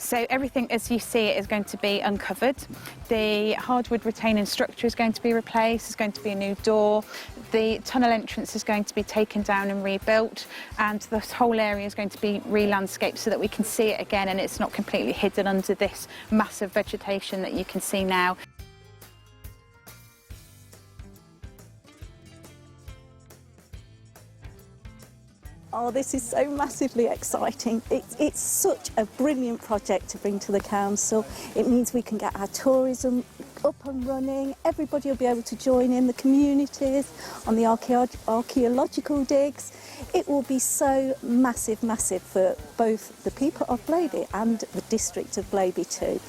So everything as you see it is going to be uncovered. The hardwood retaining structure is going to be replaced, there's going to be a new door, the tunnel entrance is going to be taken down and rebuilt, and this whole area is going to be re-landscaped so that we can see it again and it's not completely hidden under this massive vegetation that you can see now. Oh, this is so massively exciting. It's such a brilliant project to bring to the council. It means we can get our tourism up and running. Everybody will be able to join in, the communities, on the archaeological digs. It will be so massive for both the people of Blaby and the district of Blaby too.